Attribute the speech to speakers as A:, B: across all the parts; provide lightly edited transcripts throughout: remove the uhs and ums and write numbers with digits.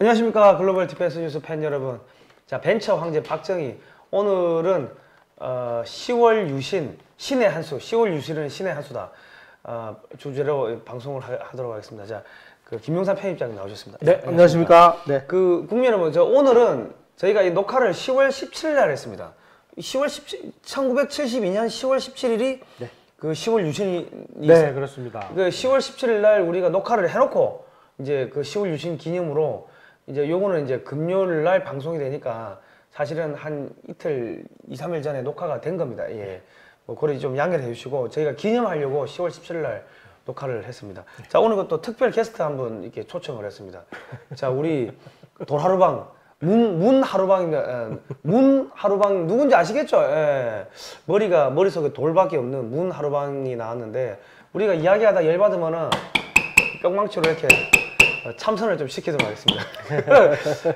A: 안녕하십니까 글로벌 디펜스 뉴스 팬 여러분. 자, 벤처 황제 박정희. 오늘은 10월 유신 신의 한수, 10월 유신은 신의 한수다 주제로 방송을 하도록 하겠습니다. 자, 그 김용삼 편집장 나오셨습니다.
B: 네, 안녕하십니까. 네.
A: 그 국민 여러분, 오늘은 저희가 이 녹화를 10월 17일 날 했습니다. 1972년 10월 17일이
B: 네.
A: 그 10월 유신이
B: 네, 그렇습니다.
A: 그 10월 17일 날 우리가 녹화를 해놓고 이제 그 10월 유신 기념으로 이제 요거는 이제 금요일 날 방송이 되니까 사실은 한 이틀, 2, 3일 전에 녹화가 된 겁니다. 예. 뭐, 그래 좀 양해를 해주시고 저희가 기념하려고 10월 17일 날 녹화를 했습니다. 자, 오늘 또 특별 게스트 한 분 이렇게 초청을 했습니다. 자, 우리 돌하루방, 문하루방입니다. 문하루방 누군지 아시겠죠? 예. 머릿속에 돌밖에 없는 문하루방이 나왔는데 우리가 이야기하다 열받으면은 뿅망치로 이렇게 참선을 좀 시키도록 하겠습니다.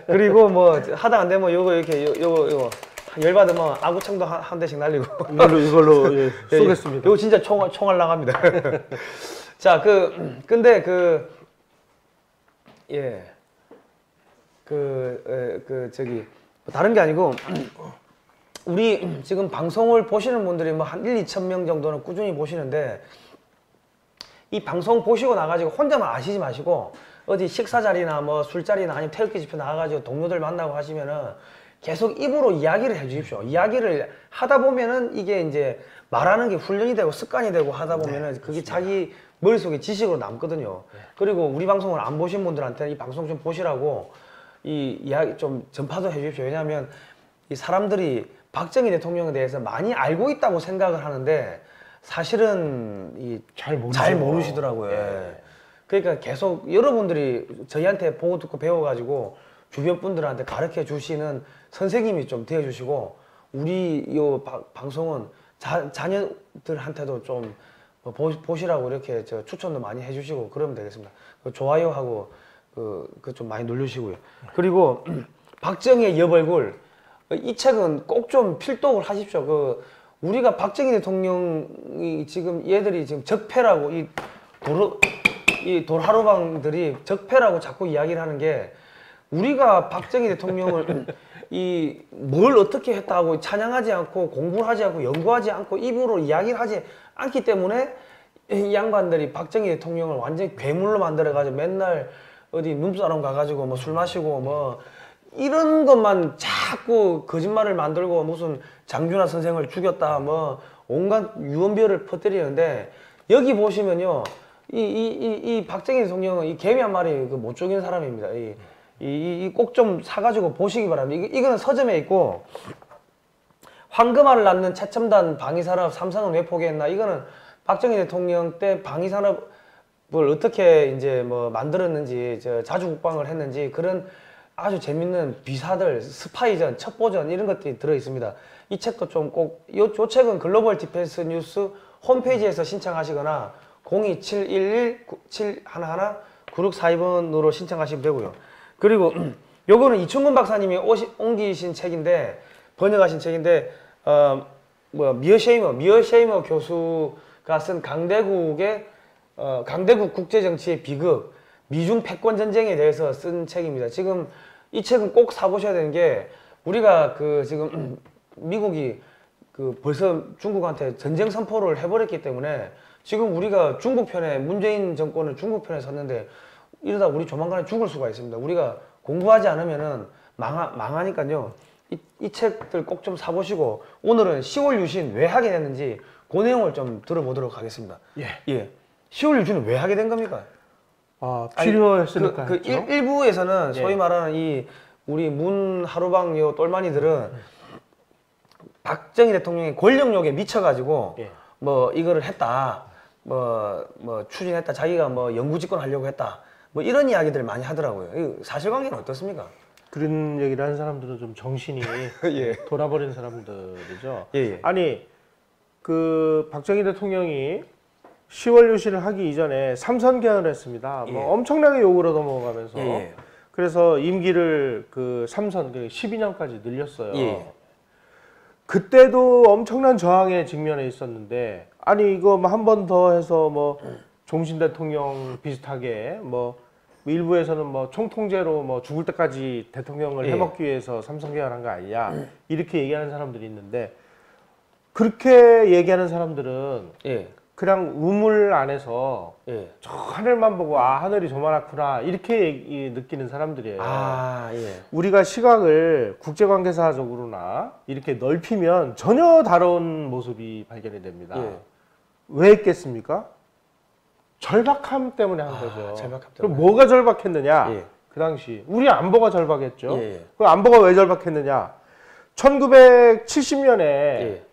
A: 그리고 뭐 하다 안 되면 요거 이렇게 요거 열받으면 아구창도 한 대씩 날리고
B: 이걸로 예, 쏘겠습니다.
A: 요거 진짜 총알 나갑니다. 자, 근데 저기 다른 게 아니고 우리 지금 방송을 보시는 분들이 뭐 한 1, 2천 명 정도는 꾸준히 보시는데 이 방송 보시고 나가지고 혼자만 아시지 마시고 어디 식사 자리나 뭐 술자리나 아니면 태극기 집회 나가가지고 동료들 만나고 하시면은 계속 입으로 이야기를 해 주십시오. 이야기를 하다 보면은 이게 이제 말하는 게 훈련이 되고 습관이 되고 하다 보면은 그게
B: 그렇습니다.
A: 자기 머릿속에 지식으로 남거든요. 그리고 우리 방송을 안 보신 분들한테는 이 방송 좀 보시라고 이 이야기 좀 전파도 해 주십시오. 왜냐하면 이 사람들이 박정희 대통령에 대해서 많이 알고 있다고 생각을 하는데 사실은 잘 모르시더라고요. 예. 그러니까 계속 여러분들이 저희한테 보고 듣고 배워가지고 주변 분들한테 가르쳐 주시는 선생님이 좀 되어 주시고 우리 요 방송은 자녀들한테도 좀 보시라고 이렇게 추천도 많이 해주시고 그러면 되겠습니다. 좋아요하고 좀 많이 누르시고요. 그리고 박정희의 옆얼굴 이 책은 꼭 좀 필독을 하십시오. 우리가 박정희 대통령이 지금 얘들이 지금 적폐라고 이 돌하루방들이 적폐라고 자꾸 이야기를 하는 게 우리가 박정희 대통령을 뭘 어떻게 했다고 찬양하지 않고 공부를 하지 않고 연구하지 않고 입으로 이야기를 하지 않기 때문에 이 양반들이 박정희 대통령을 완전히 괴물로 만들어가지고 맨날 어디 눈사람 가가지고 뭐 술 마시고 뭐 이런 것만 자꾸 거짓말을 만들고 무슨 장준하 선생을 죽였다 뭐 온갖 유언비어를 퍼뜨리는데 여기 보시면요 이 박정희 대통령은 이 개미 한 마리 못 죽이는 사람입니다. 꼭 좀 사가지고 보시기 바랍니다. 이거는 서점에 있고 황금알을 낳는 최첨단 방위산업 삼성은 왜 포기했나? 이거는 박정희 대통령 때 방위산업을 어떻게 이제 뭐 만들었는지 자주국방을 했는지 그런 아주 재밌는 비사들, 스파이전, 첩보전 이런 것들이 들어 있습니다. 이 책도 좀 꼭 요 책은 글로벌 디펜스 뉴스 홈페이지에서 신청하시거나 02711-711-9642번으로 신청하시면 되고요. 그리고 요거는 이충근 박사님이 옮기신 책인데 번역하신 책인데 미어 셰이머 교수가 쓴 강대국 국제정치의 비극 미중 패권 전쟁에 대해서 쓴 책입니다. 지금 이 책은 꼭 사보셔야 되는 게 우리가 지금 미국이 벌써 중국한테 전쟁 선포를 해버렸기 때문에 지금 우리가 중국 편에 문재인 정권은 중국 편에 섰는데 이러다 우리 조만간에 죽을 수가 있습니다. 우리가 공부하지 않으면은 망하니까요. 이 책들 꼭 좀 사보시고 오늘은 10월 유신 왜 하게 됐는지 그 내용을 좀 들어보도록 하겠습니다. 예. 10월 유신은 왜 하게 된 겁니까?
B: 필요했으니까.
A: 일부에서는 소위 말하는 우리 문하루방 요 똘마니들은 박정희 대통령이 권력욕에 미쳐가지고 뭐 이거를 했다. 뭐 추진했다. 자기가 뭐 영구집권 하려고 했다. 뭐 이런 이야기들을 많이 하더라고요. 사실관계는 어떻습니까?
B: 그런 얘기를 하는 사람들은 좀 정신이 돌아버린 사람들이죠. 아니 박정희 대통령이 10월 유신을 하기 이전에 삼선 개헌을 했습니다. 뭐 엄청나게 욕을 얻어먹어가면서 그래서 임기를 삼선 12년까지 늘렸어요. 그때도 엄청난 저항에 직면해 있었는데 아니 이거 한 번 더 해서 뭐 종신 대통령 비슷하게 뭐 일부에서는 뭐 총통제로 뭐 죽을 때까지 대통령을 해먹기 위해서 삼성 개헌한 거 아니냐 이렇게 얘기하는 사람들이 있는데 그렇게 얘기하는 사람들은 그냥 우물 안에서 저 하늘만 보고 아 하늘이 저만하구나 이렇게 느끼는 사람들이에요. 우리가 시각을 국제관계사적으로나 이렇게 넓히면 전혀 다른 모습이 발견이 됩니다. 왜 했겠습니까? 절박함 때문에 한 거죠.
A: 절박함 때문에.
B: 그럼 뭐가 절박했느냐? 그 당시 우리 안보가 절박했죠. 그 안보가 왜 절박했느냐? 1970년에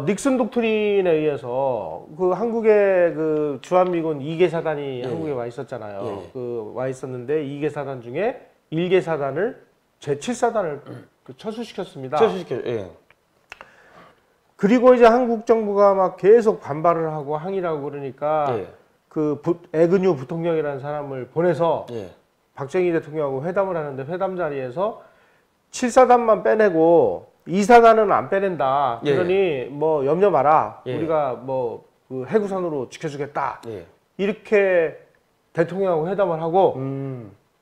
B: 닉슨 독트린에 의해서 그 한국의 그 주한미군 2개 사단이 한국에 와 있었잖아요. 그 와 있었는데 2개 사단 중에 1개 사단을 제7사단을 철수시켰습니다. 그리고 이제 한국 정부가 막 계속 반발을 하고 항의를 하고 그러니까 그 에그뉴 부통령이라는 사람을 보내서 박정희 대통령하고 회담을 하는데 회담 자리에서 7사단만 빼내고 2사단은 안 빼낸다. 그러니 뭐 염려 마라. 우리가 뭐 그 해구선으로 지켜주겠다. 이렇게 대통령하고 회담을 하고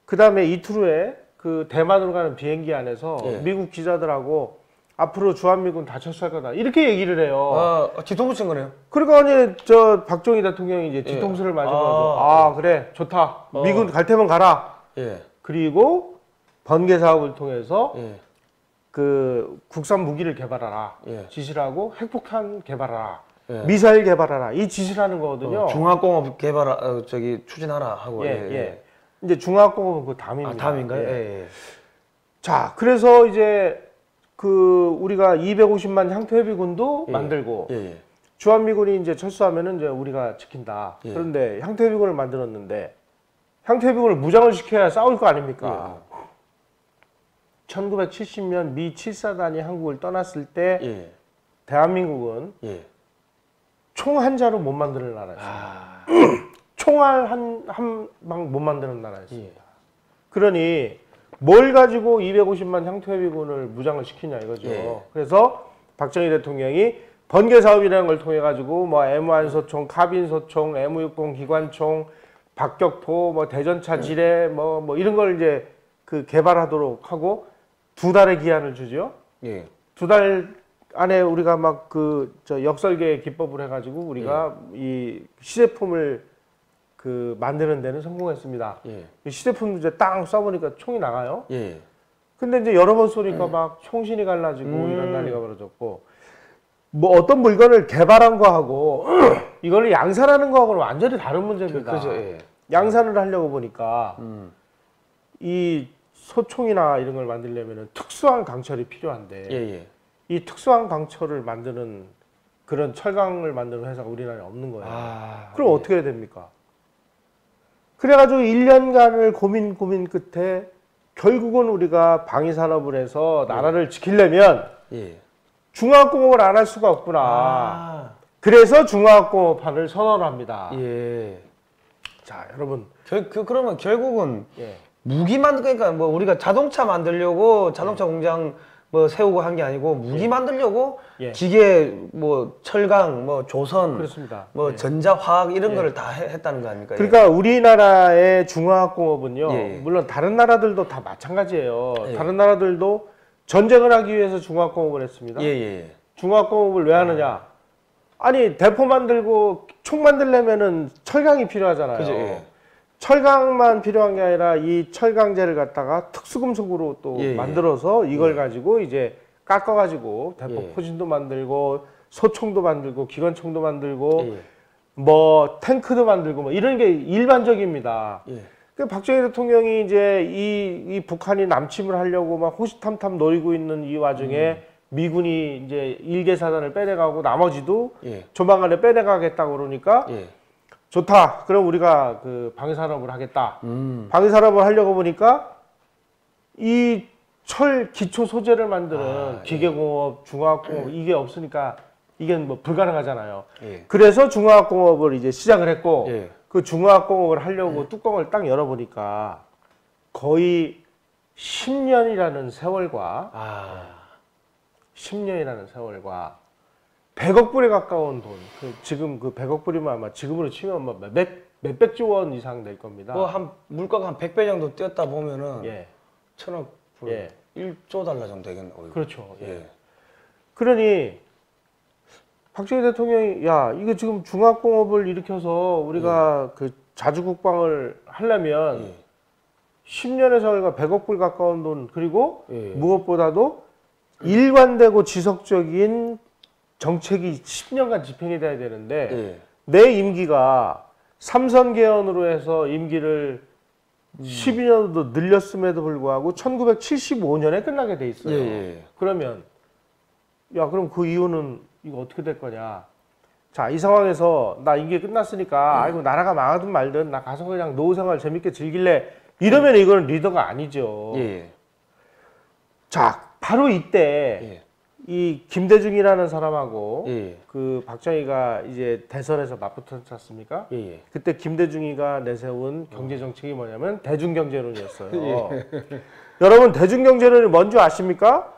B: 그 다음에 이틀 후에 그 대만으로 가는 비행기 안에서 미국 기자들하고 앞으로 주한미군 다 철수할 거다. 이렇게 얘기를 해요.
A: 뒤통수 친 거네요.
B: 그러니까 아니 저 박정희 대통령이 이제 뒤통수를 맞으면서 그래 좋다. 미군 갈 테면 가라. 그리고 번개 사업을 통해서 그 국산 무기를 개발하라. 지시를 하고 핵폭탄 개발하라. 미사일 개발하라. 이 지시를 하는 거거든요.
A: 중화공업 개발 추진하라 하고.
B: 이제 중화공업은 그 다음입니다.
A: 다음인가요?
B: 자, 그래서 이제 그 우리가 250만 향토해비군도 만들고 주한미군이 이제 철수하면은 이제 우리가 지킨다. 그런데 향토해비군을 만들었는데 향토해비군을 무장을 시켜야 싸울 거 아닙니까? 1970년 미 7사단이 한국을 떠났을 때 대한민국은 총 한 자루 못 만드는 나라였습니다. 총알 한 방 못 만드는 나라였습니다. 그러니 뭘 가지고 250만 향토해비군을 무장을 시키냐 이거죠. 그래서 박정희 대통령이 번개 사업이라는 걸 통해 가지고 뭐 M1 소총, 카빈 소총, M60 기관총, 박격포, 뭐 대전차 지뢰 뭐 이런 걸 이제 그 개발하도록 하고 2달의 기한을 주죠. 2달 안에 우리가 막 그 저 역설계 기법을 해가지고 우리가 이 시제품을 그 만드는 데는 성공했습니다. 시제품 이제 딱 쏴보니까 총이 나가요. 근데 이제 여러 번 쏘니까 막 총신이 갈라지고 이런 난리가 벌어졌고 뭐 어떤 물건을 개발한 거하고 이걸 양산하는 거하고는 완전히 다른 문제입니다. 양산을 하려고 보니까 이 소총이나 이런 걸 만들려면 특수한 강철이 필요한데 이 특수한 강철을 만드는 그런 철강을 만드는 회사가 우리나라에 없는 거예요. 그럼 어떻게 해야 됩니까? 그래가지고 1년간을 고민 끝에 결국은 우리가 방위산업을 해서 나라를 지키려면 중화학공업을 안 할 수가 없구나. 그래서 중화학공업판을 선언합니다. 자, 여러분.
A: 그러면 결국은 무기 그러니까 뭐 우리가 자동차 만들려고 자동차 공장 뭐 세우고 한 게 아니고 무기 만들려고 기계 뭐 철강 뭐 조선
B: 그렇습니다.
A: 뭐 전자 화학 이런 거를 다 했다는 거 아닙니까?
B: 그러니까 우리나라의 중화학공업은요 물론 다른 나라들도 다 마찬가지예요. 다른 나라들도 전쟁을 하기 위해서 중화학공업을 했습니다. 중화학공업을 왜 하느냐? 아니 대포 만들고 총 만들려면은 철강이 필요하잖아요. 철강만 필요한 게 아니라 이 철강제를 갖다가 특수금속으로 또 만들어서 이걸 가지고 이제 깎아가지고 대포 포진도 만들고 소총도 만들고 기관총도 만들고 뭐 탱크도 만들고 뭐 이런 게 일반적입니다. 그 박정희 대통령이 이제 이 북한이 남침을 하려고 막 호시탐탐 노리고 있는 이 와중에 미군이 이제 1개 사단을 빼내가고 나머지도 조만간에 빼내가겠다고 그러니까 좋다. 그럼 우리가 그 방위산업을 하겠다. 방위산업을 하려고 보니까 이 철 기초 소재를 만드는 기계공업, 중화학공업 이게 없으니까 이게 뭐 불가능하잖아요. 그래서 중화학공업을 이제 시작을 했고 그 중화학공업을 하려고 뚜껑을 딱 열어보니까 거의 10년이라는 세월과 10년이라는 세월과 100억 불에 가까운 돈. 지금 그 100억 불이면 아마 지금으로 치면 몇 몇백조 원 이상 될 겁니다.
A: 뭐 한 물가가 한 100배 정도 뛰었다 보면은
B: 예.
A: 천억 불,
B: 예.
A: 1조 달러 정도 되겠네.
B: 그렇죠. 예.
A: 예.
B: 그러니 박정희 대통령이 야 이거 지금 중화공업을 일으켜서 우리가 그 자주국방을 하려면
A: 예.
B: 10년에서 우리가 100억 불 가까운 돈 그리고
A: 예.
B: 무엇보다도 일관되고 지속적인 정책이 10년간 집행이 돼야 되는데
A: 예.
B: 내 임기가 삼선 개헌으로 해서 임기를 12년도 늘렸음에도 불구하고 1975년에 끝나게 돼 있어요.
A: 예.
B: 그러면 야 그럼 그 이유는 이거 어떻게 될 거냐? 자 이 상황에서 나 임기 끝났으니까 아이고 나라가 망하든 말든 나 가서 그냥 노후 생활 재밌게 즐길래 이러면 이거는 리더가 아니죠.
A: 예.
B: 자 바로 이때
A: 예.
B: 이 김대중이라는 사람하고
A: 예.
B: 그 박정희가 이제 대선에서 맞붙었지 않습니까?
A: 예.
B: 그때 김대중이가 내세운 경제 정책이 뭐냐면 대중경제론이었어요. 여러분 대중경제론이 뭔지 아십니까?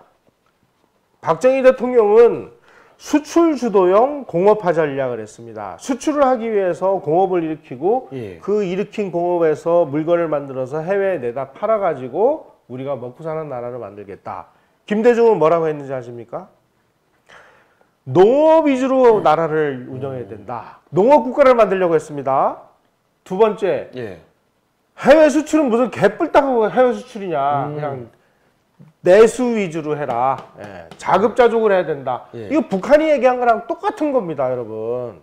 B: 박정희 대통령은 수출 주도형 공업화 전략을 했습니다. 수출을 하기 위해서 공업을 일으키고
A: 예.
B: 그 일으킨 공업에서 물건을 만들어서 해외에 내다 팔아가지고 우리가 먹고 사는 나라를 만들겠다. 김대중은 뭐라고 했는지 아십니까? 농업 위주로 나라를 운영해야 된다. 농업 국가를 만들려고 했습니다. 두 번째,
A: 예.
B: 해외 수출은 무슨 개뿔따고 해외 수출이냐. 그냥 내수 위주로 해라. 예, 자급자족을 해야 된다.
A: 예.
B: 이거 북한이 얘기한 거랑 똑같은 겁니다, 여러분.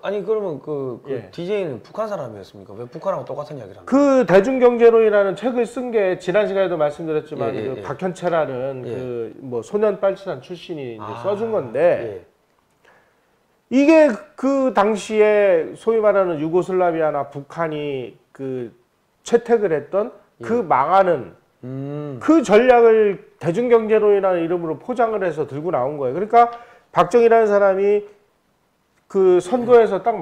A: 아니 그러면 그
B: 예.
A: DJ는 북한 사람이었습니까? 왜 북한하고 똑같은 이야기를 합니까?
B: 그 대중경제론이라는 책을 쓴 게 지난 시간에도 말씀드렸지만
A: 예, 예,
B: 그
A: 예.
B: 박현채라는
A: 예.
B: 그 뭐 소년 빨치산 출신이 이제
A: 아,
B: 써준 건데
A: 예.
B: 이게 그 당시에 소위 말하는 유고슬라비아나 북한이 그 채택을 했던 그 망하는 그 전략을 대중경제론이라는 이름으로 포장을 해서 들고 나온 거예요. 그러니까 박정희라는 사람이 그 선거에서 딱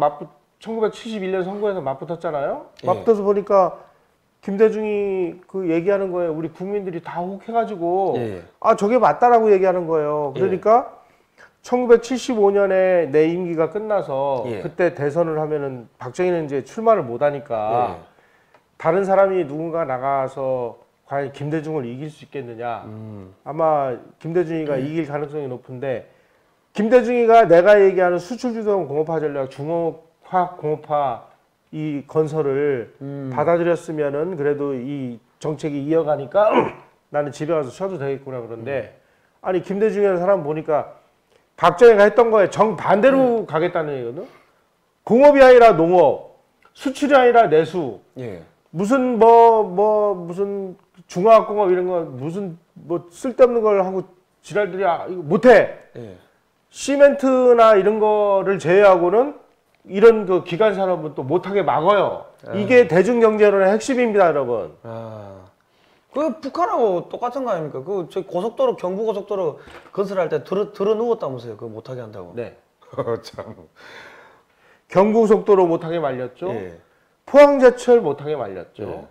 B: 1971년 선거에서 맞붙었잖아요.
A: 예.
B: 맞붙어서 보니까 김대중이 그 얘기하는 거예요. 우리 국민들이 다 혹해가지고
A: 예.
B: 아 저게 맞다라고 얘기하는 거예요. 그러니까 1975년에 내 임기가 끝나서
A: 예.
B: 그때 대선을 하면은 박정희는 이제 출마를 못하니까
A: 예.
B: 다른 사람이 누군가 나가서 과연 김대중을 이길 수 있겠느냐. 아마 김대중이가 이길 가능성이 높은데 김대중이가 내가 얘기하는 수출주도형 공업화 전략, 중화학 공업화 이 건설을 받아들였으면은 그래도 이 정책이 이어가니까 나는 집에 가서 쉬어도 되겠구나 그런데 아니 김대중이라는 사람 보니까 박정희가 했던 거에 정반대로 가겠다는 얘기거든. 공업이 아니라 농업, 수출이 아니라 내수.
A: 예.
B: 무슨 무슨 중화학공업 이런 거 무슨 뭐 쓸데없는 걸 하고 지랄들이 이거 못해.
A: 예.
B: 시멘트나 이런 거를 제외하고는 이런 그 기간 산업은 또 못하게 막아요. 이게 대중경제론의 핵심입니다, 여러분.
A: 아. 그 북한하고 똑같은 거 아닙니까? 그 저기 고속도로 경부고속도로 건설할 때 들어 누웠다면서요? 그거 못하게 한다고.
B: 네.
A: 참.
B: 경부고속도로 못하게 말렸죠.
A: 예.
B: 포항제철 못하게 말렸죠.
A: 예.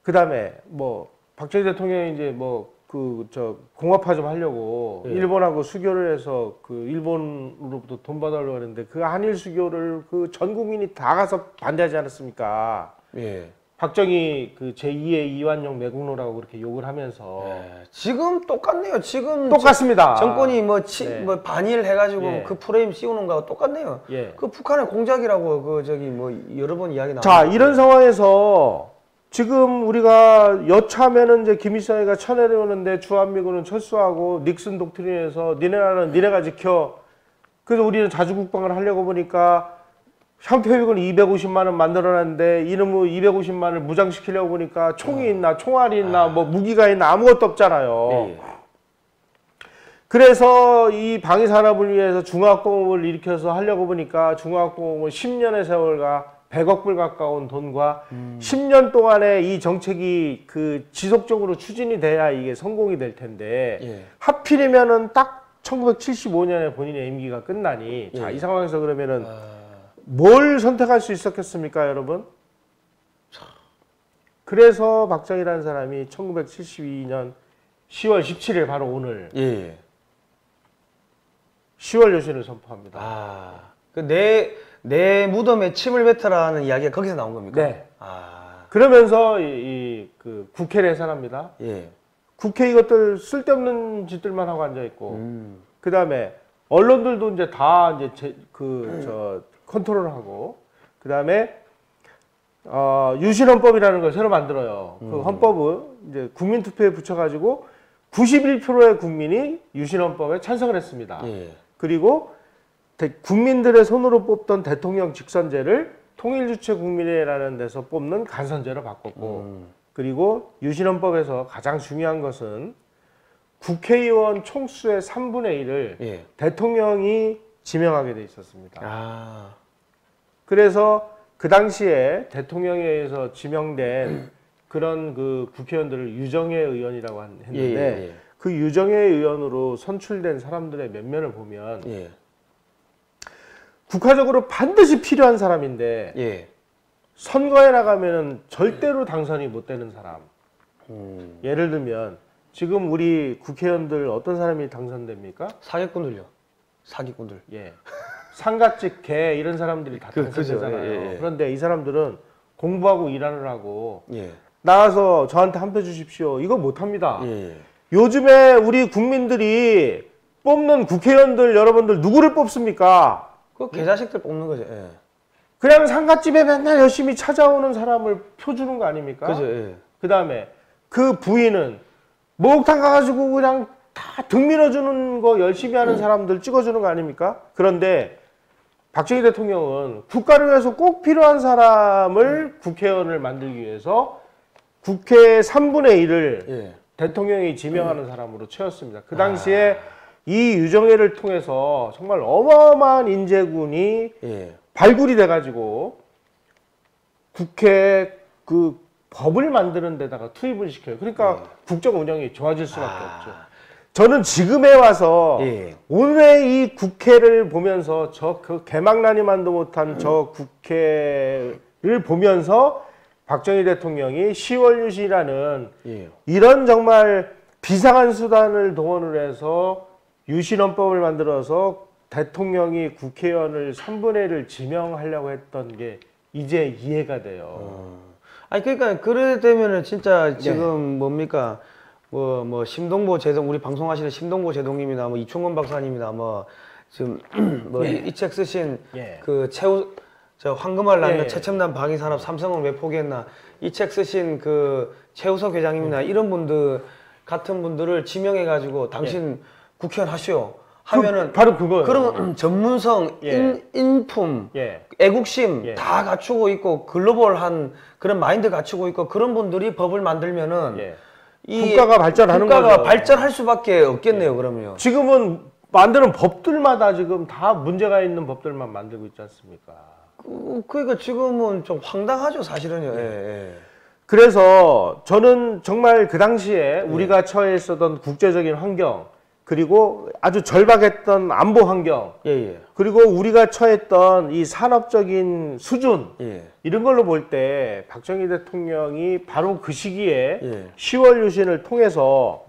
B: 그다음에 뭐 박정희 대통령이 이제 뭐 그 저 공업화 좀 하려고
A: 예.
B: 일본하고 수교를 해서 그 일본으로부터 돈 받으려고 했는데 그 한일 수교를 그 전 국민이 다 가서 반대하지 않았습니까?
A: 예.
B: 박정희 그 제2의 이완용 매국노라고 그렇게 욕을 하면서
A: 예. 지금 똑같네요. 지금
B: 똑같습니다.
A: 정권이 뭐,
B: 네.
A: 뭐 반일 해가지고
B: 예.
A: 그 프레임 씌우는 거하고 똑같네요.
B: 예.
A: 그 북한의 공작이라고 그 저기 뭐 여러 번 이야기 나왔
B: 자 이런 상황에서 지금 우리가 여차하면은 이제 김일성이가 쳐내려오는데 주한미군은 철수하고 닉슨 독트린에서 니네 나라는 니네가 지켜. 그래서 우리는 자주국방을 하려고 보니까 현패율은 250만 원 만들어놨는데 이놈의 250만을 무장시키려고 보니까 총이 있나 총알이 있나 뭐 무기가 있나 아무것도 없잖아요.
A: 예.
B: 그래서 이 방위산업을 위해서 중화학공업을 일으켜서 하려고 보니까 중화학공업은 10년의 세월과 100억 불 가까운 돈과 10년 동안에 이 정책이 그 지속적으로 추진이 돼야 이게 성공이 될 텐데
A: 예.
B: 하필이면은 딱 1975년에 본인의 임기가 끝나니
A: 예.
B: 자, 이 상황에서 그러면은 뭘 선택할 수 있었겠습니까, 여러분? 그래서 박정희라는 사람이 1972년 10월 17일 바로 오늘
A: 예.
B: 10월 여신을 선포합니다.
A: 아. 내 무덤에 침을 뱉어라는 이야기가 거기서 나온 겁니까?
B: 네.
A: 아,
B: 그러면서 그 국회를 해산합니다.
A: 예.
B: 국회 이것들 쓸데없는 짓들만 하고 앉아 있고, 그 다음에 언론들도 이제 다 이제 컨트롤하고, 그 다음에 유신헌법이라는 걸 새로 만들어요. 그 헌법은 이제 국민투표에 붙여가지고 91%의 국민이 유신헌법에 찬성을 했습니다.
A: 예.
B: 그리고 국민들의 손으로 뽑던 대통령 직선제를 통일주체 국민회라는 데서 뽑는 간선제로 바꿨고, 그리고 유신헌법에서 가장 중요한 것은 국회의원 총수의 3분의 1을
A: 예.
B: 대통령이 지명하게 돼 있었습니다.
A: 아,
B: 그래서 그 당시에 대통령에 의해서 지명된 그런 그 국회의원들을 유정회 의원이라고 했는데
A: 예.
B: 그 유정회 의원으로 선출된 사람들의 면면을 보면
A: 예.
B: 국가적으로 반드시 필요한 사람인데
A: 예.
B: 선거에 나가면은 절대로 당선이 못 되는 사람. 예를 들면 지금 우리 국회의원들 어떤 사람이 당선됩니까?
A: 사기꾼들요. 사기꾼들.
B: 예. 상갓집 개 이런 사람들이 다
A: 그죠.
B: 당선되잖아요.
A: 예.
B: 그런데 이 사람들은 공부하고 일하느라고 하고
A: 예.
B: 나와서 저한테 한 표 주십시오. 이거 못 합니다.
A: 예.
B: 요즘에 우리 국민들이 뽑는 국회의원들 여러분들 누구를 뽑습니까?
A: 그 개자식들 뽑는 거죠. 예.
B: 그냥 상갓집에 맨날 열심히 찾아오는 사람을 표 주는 거 아닙니까?
A: 그죠. 예.
B: 그 다음에 그 부인은 목욕탕 가가지고 그냥 다 등 밀어주는 거 열심히 하는 사람들 찍어주는 거 아닙니까? 그런데 박정희 대통령은 국가를 위해서 꼭 필요한 사람을 국회의원을 만들기 위해서 국회 3분의 1을
A: 예.
B: 대통령이 지명하는 사람으로 채웠습니다. 그 당시에 이 유정회를 통해서 정말 어마어마한 인재군이
A: 예.
B: 발굴이 돼가지고 국회 그 법을 만드는 데다가 투입을 시켜요. 그러니까 국정 운영이 좋아질 수밖에 없죠. 저는 지금에 와서
A: 예.
B: 오늘의 이 국회를 보면서 저 그 개망나니만도 못한 저 국회를 보면서 박정희 대통령이 10월 유신이라는
A: 예.
B: 이런 정말 비상한 수단을 동원을 해서 유신헌법을 만들어서 대통령이 국회의원을 3분의 1을 지명하려고 했던 게 이제 이해가 돼요.
A: 아니 그러니까 그래 되면은 진짜 지금 뭡니까 뭐 심동보 제동 우리 방송하시는 심동보 제동님이나 뭐 이충원 박사님이나 뭐 지금 뭐 이 책 쓰신 그 최우 저 황금알 낳는 최첨단 방위산업 삼성은 왜 포기했나 이 책 쓰신 그 최우석 회장님이나 이런 분들 같은 분들을 지명해 가지고 당신 국회의원 하시오 하면은
B: 바로 그거예요.
A: 그런 전문성, 인품, 애국심 다 갖추고 있고 글로벌한 그런 마인드 갖추고 있고 그런 분들이 법을 만들면은 이
B: 국가가 발전하는
A: 국가가
B: 거죠.
A: 발전할 수밖에 없겠네요. 그러면
B: 지금은 만드는 법들마다 지금 다 문제가 있는 법들만 만들고 있지 않습니까?
A: 그러니까 지금은 좀 황당하죠, 사실은요.
B: 그래서 저는 정말 그 당시에 우리가 처해 있었던 국제적인 환경 그리고 아주 절박했던 안보 환경 그리고 우리가 처했던 이 산업적인 수준 이런 걸로 볼 때 박정희 대통령이 바로 그 시기에 10월 유신을 통해서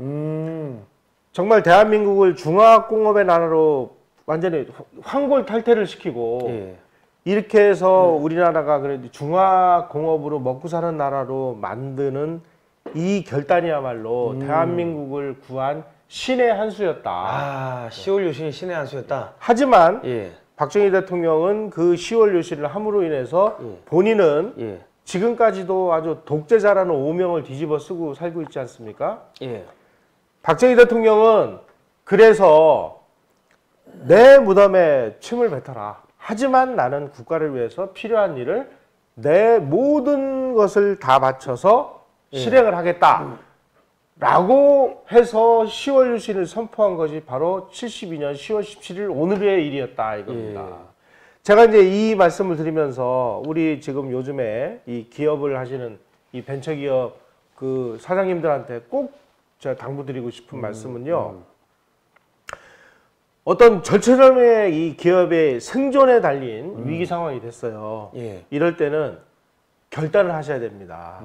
B: 정말 대한민국을 중화공업의 나라로 완전히 황골탈퇴를 시키고 이렇게 해서 우리나라가 그래도 중화공업으로 먹고 사는 나라로 만드는 이 결단이야말로 대한민국을 구한 신의 한 수였다.
A: 10월 유신이 신의 한 수였다.
B: 하지만 박정희 대통령은 그 10월 유신을 함으로 인해서 본인은 지금까지도 아주 독재자라는 오명을 뒤집어 쓰고 살고 있지 않습니까? 박정희 대통령은 그래서 내 무덤에 침을 뱉어라. 하지만 나는 국가를 위해서 필요한 일을 내 모든 것을 다 바쳐서 실행을 하겠다. 라고 해서 10월 유신을 선포한 것이 바로 72년 10월 17일 오늘의 일이었다 이겁니다. 제가 이제 이 말씀을 드리면서 우리 지금 요즘에 이 기업을 하시는 이 벤처기업 그 사장님들한테 꼭 제가 당부드리고 싶은 말씀은요. 어떤 절체절명의 이 기업의 생존에 달린 위기 상황이 됐어요. 이럴 때는 결단을 하셔야 됩니다.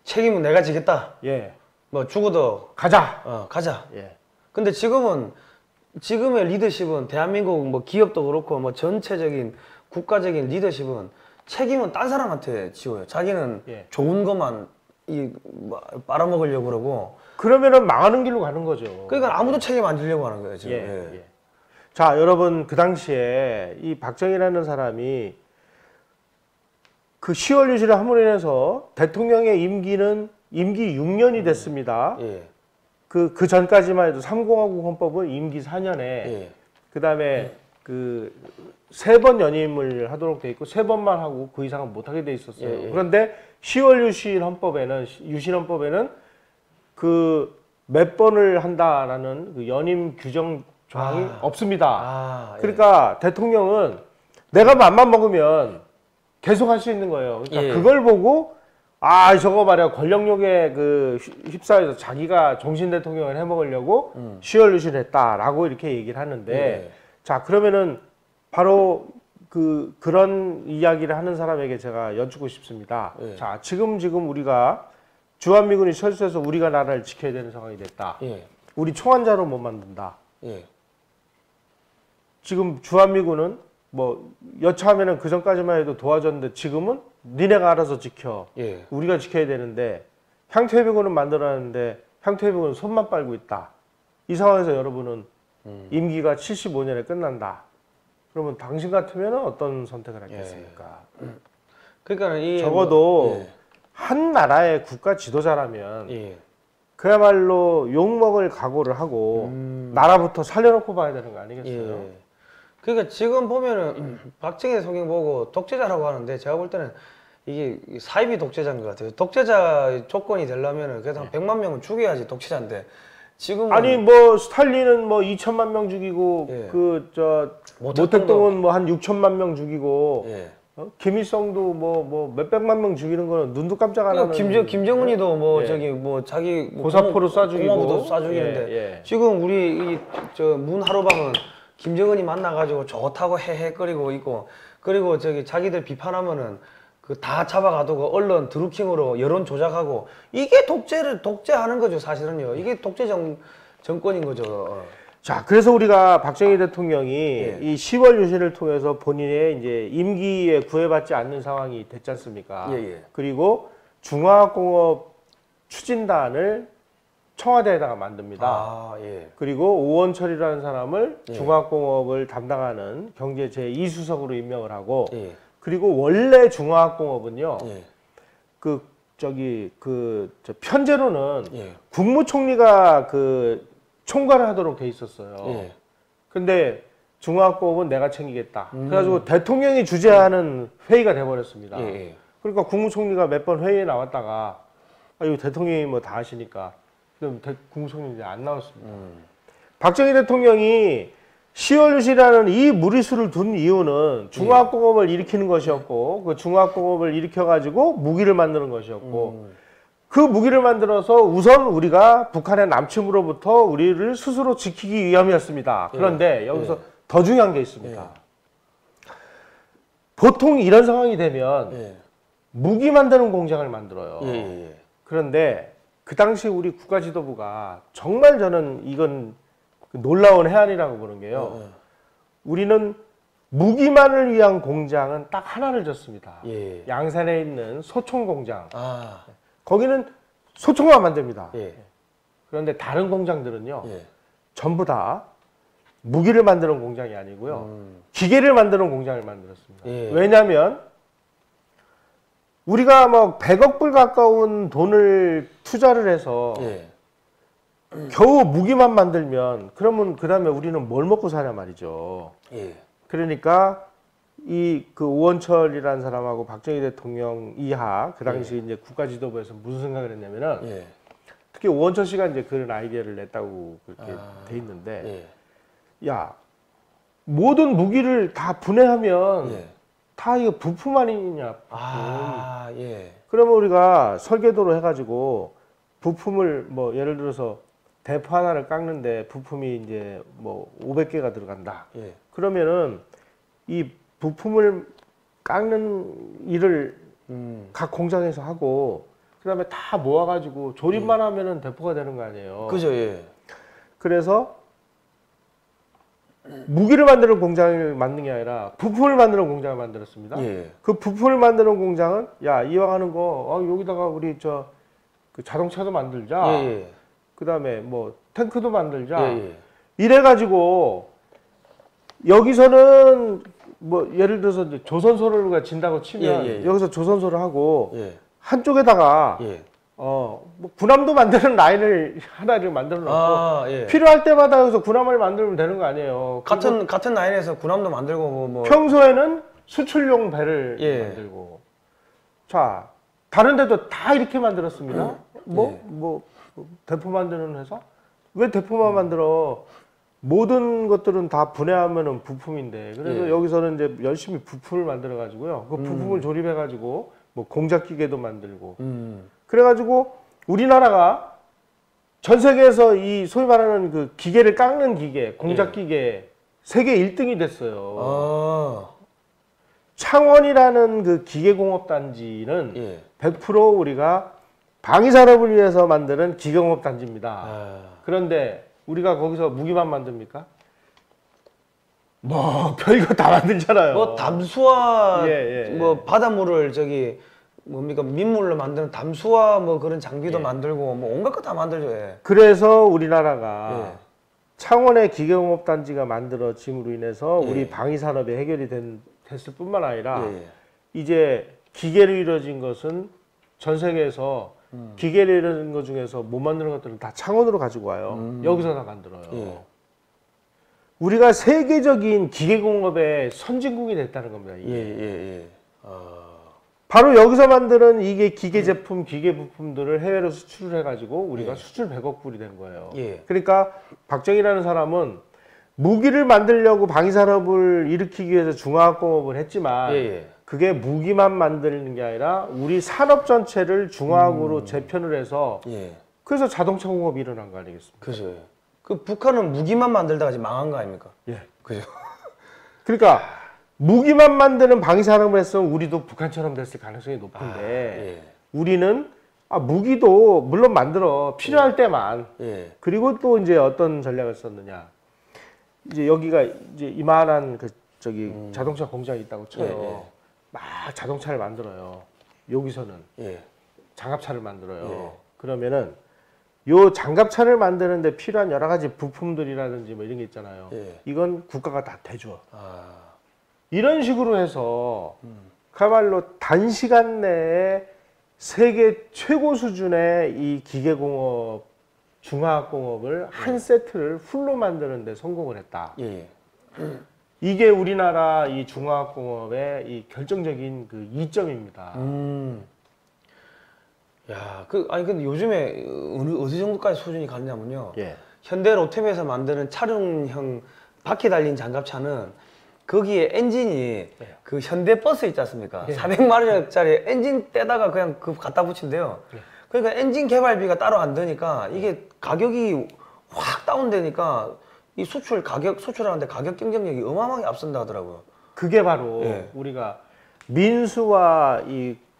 A: 책임은 내가 지겠다. 뭐 죽어도
B: 가자.
A: 가자. 근데 지금은 지금의 리더십은 대한민국 뭐 기업도 그렇고 뭐 전체적인 국가적인 리더십은 책임은 딴 사람한테 지워요. 자기는
B: 예.
A: 좋은 것만 뭐 빨아먹으려고 그러고.
B: 그러면은 망하는 길로 가는 거죠.
A: 그러니까 아무도 책임 안 지려고 하는 거예요, 지금.
B: 예. 자, 여러분 그 당시에 이 박정희라는 사람이 그 10월 유신을 함으로 인해서 대통령의 임기 6년이 됐습니다.
A: 예.
B: 그 전까지만 해도 3공화국 헌법은 임기 4년에
A: 예.
B: 그다음에 그 3번 연임을 하도록 돼 있고 3번만 하고 그 이상은 못 하게 돼 있었어요.
A: 예.
B: 그런데 10월 유신 헌법에는 그 몇 번을 한다라는 그 연임 규정 조항이 없습니다.
A: 예.
B: 그러니까 대통령은 내가 맘만 먹으면 계속 할 수 있는 거예요. 그러니까
A: 예.
B: 그걸 보고 저거 말이야 권력욕에 그 휩싸여서 자기가 종신 대통령을 해먹으려고 10월 유신을 했다라고 이렇게 얘기를 하는데
A: 예.
B: 자 그러면은 바로 그런 이야기를 하는 사람에게 제가 여쭙고 싶습니다.
A: 예.
B: 자 지금 우리가 주한미군이 철수해서 우리가 나라를 지켜야 되는 상황이 됐다.
A: 예.
B: 우리 총한자로 못 만든다.
A: 예.
B: 지금 주한미군은 뭐 여차하면은 그 전까지만 해도 도와줬는데 지금은 니네가 알아서 지켜.
A: 예.
B: 우리가 지켜야 되는데 향토해비군은 만들어놨는데 향토해비군은 손만 빨고 있다. 이 상황에서 여러분은 임기가 75년에 끝난다. 그러면 당신 같으면 어떤 선택을 하겠습니까?
A: 그러니까 이
B: 적어도
A: 예.
B: 한 나라의 국가 지도자라면
A: 예.
B: 그야말로 욕먹을 각오를 하고 나라부터 살려놓고 봐야 되는 거 아니겠어요?
A: 예. 그러니까 지금 보면은 박정희 대통령 보고 독재자라고 하는데 제가 볼 때는 이게 사이비 독재자인 것 같아요. 독재자 조건이 되려면은 그래도 한 100만 명은 죽여야지 독재자인데 지금
B: 아니 뭐 스탈린은 뭐 2천만 명 죽이고
A: 예.
B: 모택동은 뭐 한 6천만 명 죽이고
A: 예.
B: 김일성도 뭐 몇백만 명 죽이는 거는 눈도 깜짝 안 하는.
A: 김정은이도 뭐
B: 예.
A: 저기 뭐 자기 뭐
B: 고사포로 쏴 죽이고
A: 고모부도 쏴 죽이는데
B: 예.
A: 지금 우리 저 문하루방은 김정은이 만나가지고 좋다고 헤헤거리고 있고 그리고 저기 자기들 비판하면은 그 다 잡아가두고 언론 드루킹으로 여론 조작하고 이게 독재하는 거죠 사실은요. 이게 독재 정권인 거죠.
B: 자, 그래서 우리가 박정희 대통령이
A: 예.
B: 이 10월 유신을 통해서 본인의 이제 임기에 구애받지 않는 상황이 됐지 않습니까?
A: 예.
B: 그리고 중화공업 추진단을 청와대에다가 만듭니다.
A: 예.
B: 그리고 오원철이라는 사람을
A: 예.
B: 중화공업을 담당하는 경제 제2수석으로 임명을 하고
A: 예.
B: 그리고 원래 중화공업은요.
A: 예.
B: 저 편제로는
A: 예.
B: 국무총리가 총괄을 하도록 돼 있었어요.
A: 예.
B: 근데 중화공업은 내가 챙기겠다. 그래가지고 대통령이 주재하는 회의가 돼버렸습니다.
A: 예.
B: 그러니까 국무총리가 몇 번 회의에 나왔다가 이거 대통령이 뭐 다 하시니까 그럼 국무총리 이제 안 나왔습니다. 박정희 대통령이 10월 유신이라는 이 무리수를 둔 이유는 중화공업을 일으키는 것이었고 그 중화공업을 일으켜가지고 무기를 만드는 것이었고 그 무기를 만들어서 우선 우리가 북한의 남침으로부터 우리를 스스로 지키기 위함이었습니다. 그런데 여기서 더 중요한 게 있습니다. 보통 이런 상황이 되면 무기 만드는 공장을 만들어요. 그런데 그 당시 우리 국가지도부가 정말 저는 이건 놀라운 해안이라고 보는 게요. 우리는 무기만을 위한 공장은 딱 하나를 졌습니다. 양산에 있는 소총 공장. 거기는 소총만 만듭니다. 그런데 다른 공장들은요. 전부 다 무기를 만드는 공장이 아니고요. 기계를 만드는 공장을 만들었습니다. 왜냐하면 우리가 뭐 100억 불 가까운 돈을 투자를 해서 겨우 무기만 만들면 그러면 그 다음에 우리는 뭘 먹고 사냐 말이죠. 그러니까 그 오원철이라는 사람하고 박정희 대통령 이하 그 당시 이제 국가지도부에서 무슨 생각을 했냐면은 특히 오원철 씨가 이제 그런 아이디어를 냈다고 그렇게 돼 있는데 야 모든 무기를 다 분해하면 다 이거 부품 아니냐. 그러면 우리가 설계도로 해가지고 부품을 뭐 예를 들어서 대포 하나를 깎는데 부품이 이제 뭐 500개가 들어간다. 그러면은 이 부품을 깎는 일을 각 공장에서 하고 그다음에 다 모아가지고 조립만 하면은 대포가 되는 거 아니에요.
A: 그죠,
B: 그래서 무기를 만드는 공장을 만든 게 아니라 부품을 만드는 공장을 만들었습니다.
A: 예.
B: 그 부품을 만드는 공장은 야 이왕 하는 거 여기다가 우리 그 자동차도 만들자.
A: 예, 예.
B: 그다음에 뭐 탱크도 만들자.
A: 예, 예.
B: 이래가지고 여기서는 뭐 예를 들어서 이제 조선소를 진다고 치면
A: 예, 예, 예.
B: 여기서 조선소를 하고
A: 예.
B: 한쪽에다가
A: 예.
B: 뭐 군함도 만드는 라인을 하나를 만들어 놓고
A: 예.
B: 필요할 때마다 여기서 군함을 만들면 되는 거 아니에요.
A: 같은 라인에서 군함도 만들고 뭐
B: 평소에는 수출용 배를
A: 예.
B: 만들고 자 다른 데도 다 이렇게 만들었습니다. 뭐 대포 만드는 회사 왜 대포만 만들어? 모든 것들은 다 분해하면은 부품인데 그래서
A: 예.
B: 여기서는 이제 열심히 부품을 만들어 가지고요. 그 부품을 조립해 가지고 뭐 공작 기계도 만들고 그래가지고 우리나라가 전 세계에서 이 소위 말하는 그 기계를 깎는 기계, 공작 기계 세계 1등이 됐어요. 창원이라는 그 기계공업단지는
A: 예.
B: 100% 우리가 방위산업을 위해서 만드는 기계공업단지입니다. 그런데 우리가 거기서 무기만 만듭니까? 뭐 별거 다 만들잖아요.
A: 뭐 담수화
B: 예.
A: 뭐 바닷물을 뭡니까 민물로 만드는 담수화 뭐 그런 장비도
B: 예.
A: 만들고 뭐 온갖 거 다 만들죠. 예.
B: 그래서 우리나라가
A: 예.
B: 창원의 기계공업단지가 만들어짐으로 인해서
A: 예.
B: 우리 방위산업이 해결이 됐을 뿐만 아니라
A: 예.
B: 이제 기계로 이루어진 것은 전 세계에서 기계로 이루어진 것 중에서 못 만드는 것들은 다 창원으로 가지고 와요. 여기서 다 만들어요.
A: 예.
B: 우리가 세계적인 기계공업의 선진국이 됐다는 겁니다. 이게.
A: 예.
B: 바로 여기서 만드는 이게 기계 제품, 기계 부품들을 해외로 수출을 해가지고 우리가 수출 100억 불이 된 거예요.
A: 예.
B: 그러니까 박정희라는 사람은 무기를 만들려고 방위산업을 일으키기 위해서 중화학공업을 했지만
A: 예.
B: 그게 무기만 만드는 게 아니라 우리 산업 전체를 중화학으로 재편을 해서
A: 예.
B: 그래서 자동차 공업이 일어난 거 아니겠습니까?
A: 그죠. 그 북한은 무기만 만들다가 지금 망한 거 아닙니까?
B: 예.
A: 그죠.
B: 그러니까 무기만 만드는 방위산업을 했으면 우리도 북한처럼 됐을 가능성이 높은데
A: 예.
B: 우리는 무기도 물론 만들어 필요할 때만
A: 예.
B: 그리고 또 이제 어떤 전략을 썼느냐 이제 여기가 이제 이만한 자동차 공장이 있다고 쳐요. 막 자동차를 만들어요. 여기서는 장갑차를 만들어요. 그러면은 요 장갑차를 만드는데 필요한 여러 가지 부품들이라든지 뭐 이런 게 있잖아요. 이건 국가가 다 대줘. 이런 식으로 해서 그야말로 단시간 내에 세계 최고 수준의 이 기계공업, 중화학공업을 한 세트를 풀로 만드는 데 성공을 했다. 이게 우리나라 이 중화학공업의 이 결정적인 그 이점입니다.
A: 야, 근데 요즘에 어느 정도까지 수준이 갔냐면요.
B: 예.
A: 현대 로템에서 만드는 차량형 바퀴 달린 장갑차는 거기에 엔진이 그 현대 버스 있지 않습니까? 400마력짜리 엔진 떼다가 그냥 갖다 붙인대요. 그러니까 엔진 개발비가 따로 안 드니까 이게 가격이 확 다운되니까 이 수출하는데 가격 경쟁력이 어마어마하게 앞선다 하더라고요.
B: 그게 바로 우리가 민수와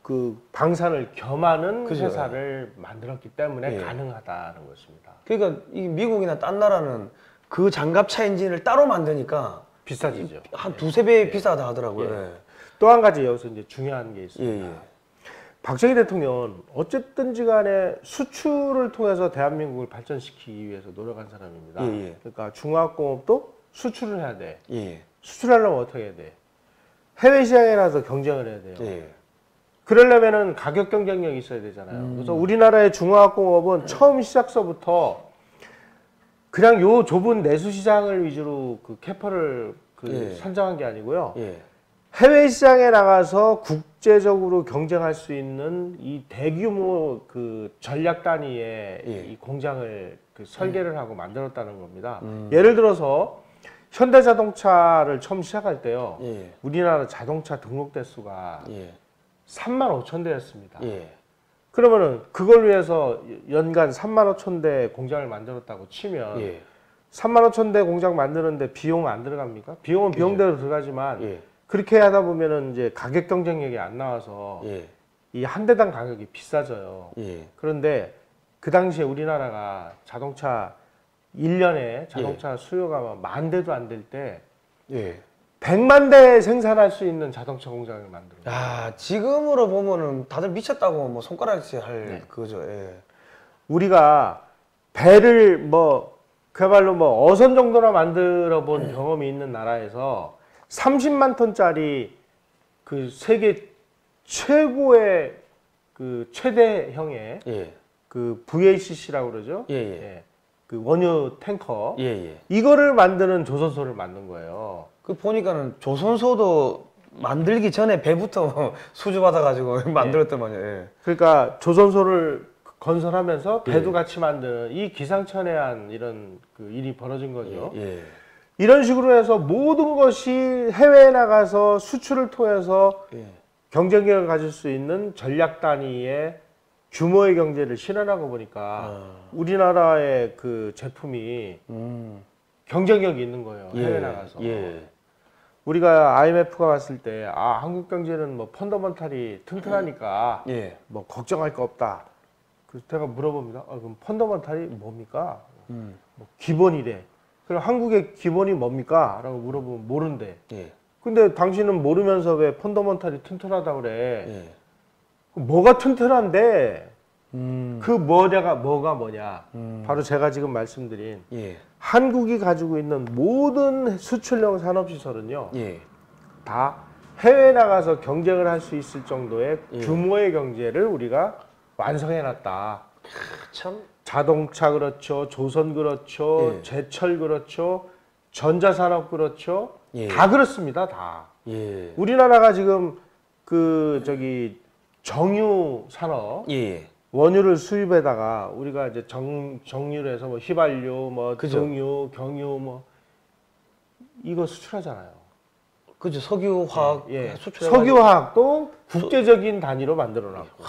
B: 그 방산을 겸하는
A: 그죠.
B: 회사를 만들었기 때문에 가능하다는 것입니다.
A: 그러니까 이 미국이나 딴 나라는 그 장갑차 엔진을 따로 만드니까
B: 비싸지죠.
A: 한 두세 배 비싸다 하더라고요.
B: 또 한 가지 여기서 이제 중요한 게 있습니다. 박정희 대통령은 어쨌든지 간에 수출을 통해서 대한민국을 발전시키기 위해서 노력한 사람입니다. 그러니까 중화학공업도 수출을 해야 돼. 수출하려면 어떻게 해야 돼? 해외 시장에 나서 경쟁을 해야 돼요. 그러려면은 가격 경쟁력이 있어야 되잖아요. 그래서 우리나라의 중화학공업은 처음 시작서부터 그냥 요 좁은 내수 시장을 위주로 그 캐파를 선정한 게 아니고요. 해외 시장에 나가서 국제적으로 경쟁할 수 있는 이 대규모 그 전략 단위의 이 공장을 설계를 하고 만들었다는 겁니다. 예를 들어서 현대자동차를 처음 시작할 때요. 우리나라 자동차 등록 대수가 35,000대였습니다. 그러면은 그걸 위해서 연간 35,000대 공장을 만들었다고 치면 35,000대 공장 만드는데 비용 안 들어갑니까? 비용은 비용대로 들어가지만 그렇게 하다 보면은 이제 가격 경쟁력이 안 나와서 이 한 대당 가격이 비싸져요. 그런데 그 당시에 우리나라가 자동차 1년에 자동차 수요가 10,000대도 안 될 때
A: 예.
B: 100만 대 생산할 수 있는 자동차 공장을 만들어.
A: 아, 지금으로 보면은 다들 미쳤다고 뭐 손가락질 할 그거죠. 예.
B: 우리가 배를 뭐 그야말로 뭐 어선 정도나 만들어 본 경험이 있는 나라에서 30만 톤짜리 그 세계 최고의 그 최대형의
A: 예.
B: 그 VACC라고 그러죠.
A: 예, 예.
B: 그 원유 탱커.
A: 예, 예.
B: 이거를 만드는 조선소를 만든 거예요.
A: 그 보니까는 조선소도 만들기 전에 배부터 수주받아가지고 만들었더만요. 예.
B: 그러니까 조선소를 건설하면서 배도 같이 만드는 이 기상천외한 이런 그 일이 벌어진 거죠.
A: 예.
B: 이런 식으로 해서 모든 것이 해외에 나가서 수출을 통해서
A: 예.
B: 경쟁력을 가질 수 있는 전략 단위의 규모의 경제를 실현하고 보니까 우리나라의 그 제품이 경쟁력이 있는 거예요. 해외 나가서.
A: 예.
B: 우리가 IMF가 왔을 때 한국 경제는 뭐 펀더먼탈이 튼튼하니까
A: 예.
B: 뭐 걱정할 거 없다. 그래서 제가 물어봅니다. 그럼 펀더먼탈이 뭡니까? 뭐 기본이래. 그럼 한국의 기본이 뭡니까? 라고 물어보면 모른대.
A: 예.
B: 근데 당신은 모르면서 왜 펀더먼탈이 튼튼하다 그래?
A: 예.
B: 뭐가 튼튼한데? 그 뭐가 뭐냐? 바로 제가 지금 말씀드린
A: 예.
B: 한국이 가지고 있는 모든 수출용 산업시설은요.
A: 예.
B: 다 해외 나가서 경쟁을 할 수 있을 정도의
A: 예.
B: 규모의 경제를 우리가 완성해놨다.
A: 참.
B: 자동차 그렇죠, 조선 그렇죠,
A: 예.
B: 제철 그렇죠, 전자산업 그렇죠.
A: 예.
B: 다 그렇습니다, 다.
A: 예.
B: 우리나라가 지금 그 정유 산업
A: 예.
B: 원유를 수입에다가 우리가 이제 정유를 해서 뭐 휘발유, 뭐
A: 그죠.
B: 등유, 경유 뭐 이거 수출하잖아요.
A: 그죠. 석유화학
B: 예.
A: 수출.
B: 석유화학도 국제적인 단위로 만들어놨고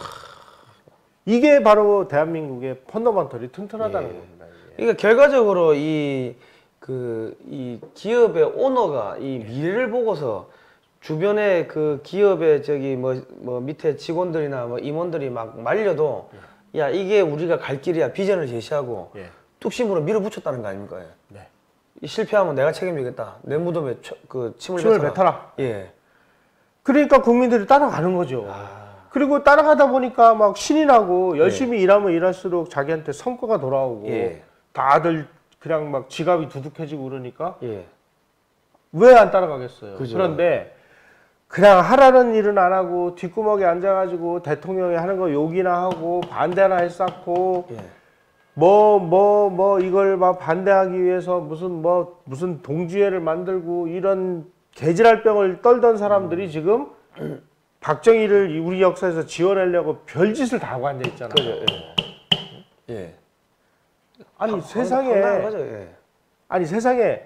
B: 이게 바로 대한민국의 펀더먼털이 튼튼하다는 겁니다. 이게.
A: 그러니까 결과적으로 이 기업의 오너가 이 미래를 보고서 주변에 그 기업의 뭐 밑에 직원들이나 뭐 임원들이 막 말려도 야 이게 우리가 갈 길이야 비전을 제시하고 뚝심으로 밀어붙였다는 거 아닙니까?
B: 네.
A: 실패하면 내가 책임지겠다. 내 무덤에 침을
B: 뱉어라.
A: 예.
B: 그러니까 국민들이 따라가는 거죠. 그리고 따라가다 보니까 막 신이 나고 열심히 일하면 일할수록 자기한테 성과가 돌아오고 다들 그냥 막 지갑이 두둑해지고 그러니까 왜 안 따라가겠어요.
A: 그죠.
B: 그런데 그냥 하라는 일은 안 하고 뒷구멍에 앉아가지고 대통령이 하는 거 욕이나 하고 반대나 했었고 뭐 이걸 막 반대하기 위해서 무슨 동지회를 만들고 이런 개지랄병을 떨던 사람들이 지금 박정희를 우리 역사에서 지원하려고 별짓을 다 하고 앉아 있잖아요.
A: 그죠. 예.
B: 아니 세상에
A: 거죠. 예.
B: 아니 세상에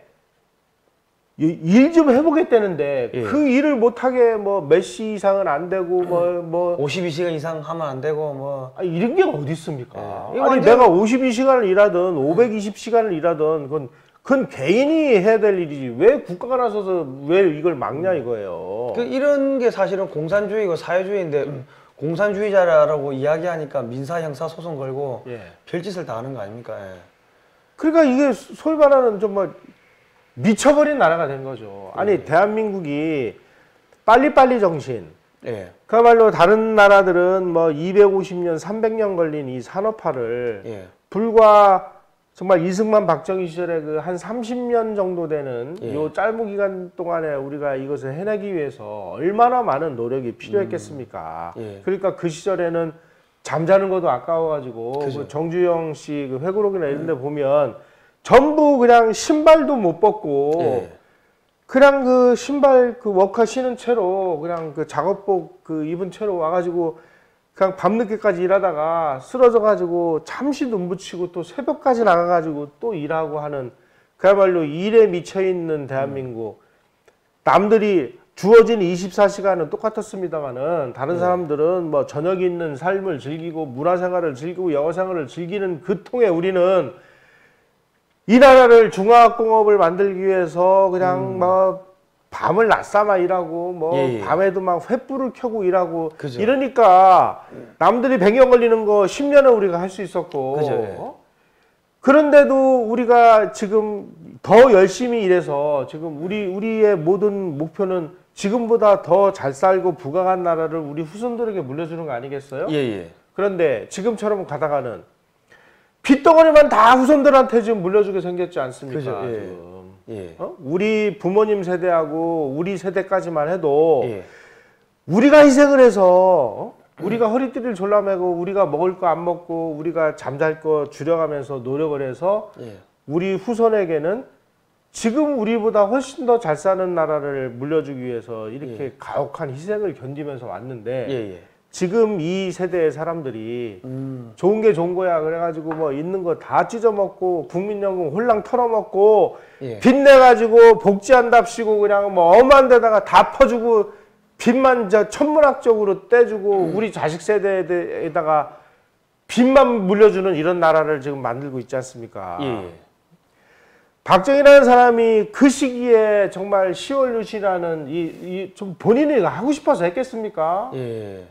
B: 일 좀 해보겠다는데 그 일을 못하게 뭐 몇 시 이상은 안 되고 뭐
A: 52시간 이상 하면 안 되고 뭐
B: 아니, 이런 게 어디 있습니까? 아니
A: 완전...
B: 내가 52시간을 일하든 520시간을 일하든 그건 개인이 해야 될 일이지 왜 국가가 나서서 왜 이걸 막냐 이거예요.
A: 이런 게 사실은 공산주의고 사회주의인데 공산주의자라고 이야기하니까 민사 형사 소송 걸고 별짓을 다 하는 거 아닙니까?
B: 그러니까 이게 소위 말하는 정말 미쳐버린 나라가 된 거죠. 아니 대한민국이 빨리빨리 정신. 그야말로 다른 나라들은 뭐 250년, 300년 걸린 이 산업화를 불과 정말 이승만 박정희 시절에 그 한 30년 정도 되는 요 짧은 기간 동안에 우리가 이것을 해내기 위해서 얼마나 많은 노력이 필요했겠습니까? 그러니까 그 시절에는 잠자는 것도 아까워가지고 그 정주영 씨 그 회고록이나 이런 데 보면 전부 그냥 신발도 못 벗고 그냥 그 신발 그 워커 신은 채로 그냥 그 작업복 그 입은 채로 와가지고 그냥 밤늦게까지 일하다가 쓰러져가지고 잠시 눈 붙이고 또 새벽까지 나가가지고 또 일하고 하는 그야말로 일에 미쳐있는 대한민국. 남들이 주어진 24시간은 똑같았습니다만은 다른 사람들은 뭐 저녁 있는 삶을 즐기고 문화생활을 즐기고 영어생활을 즐기는 그 통에 우리는 이 나라를 중화학공업을 만들기 위해서 그냥 뭐 밤을 낮삼아 일하고 뭐 밤에도 막 횃불을 켜고 일하고 이러니까 남들이 100년 걸리는 거 10년을 우리가 할 수 있었고 그런데도 우리가 지금 더 열심히 일해서 지금 우리의 모든 목표는 지금보다 더 잘 살고 부강한 나라를 우리 후손들에게 물려주는 거 아니겠어요?
A: 예, 예.
B: 그런데 지금처럼 가다가는 빚덩어리만 다 후손들한테 지금 물려주게 생겼지 않습니까?
A: 그죠, 예.
B: 지금.
A: 예.
B: 우리 부모님 세대하고 우리 세대까지만 해도
A: 예.
B: 우리가 희생을 해서 우리가 허리띠를 졸라매고 우리가 먹을 거 안 먹고 우리가 잠잘 거 줄여가면서 노력을 해서
A: 예.
B: 우리 후손에게는 지금 우리보다 훨씬 더 잘 사는 나라를 물려주기 위해서 이렇게 가혹한 희생을 견디면서 왔는데
A: 예, 예.
B: 지금 이 세대의 사람들이 좋은 게 좋은 거야 그래가지고 뭐 있는 거 다 찢어먹고 국민연금 홀랑 털어먹고
A: 예.
B: 빚내가지고 복지한답시고 그냥 뭐 엄한 데다가 다 퍼주고 빚만 천문학적으로 떼주고 우리 자식 세대에다가 빚만 물려주는 이런 나라를 지금 만들고 있지 않습니까?
A: 예.
B: 박정희라는 사람이 그 시기에 정말 시월유시라는 좀 본인이 하고 싶어서 했겠습니까?
A: 예.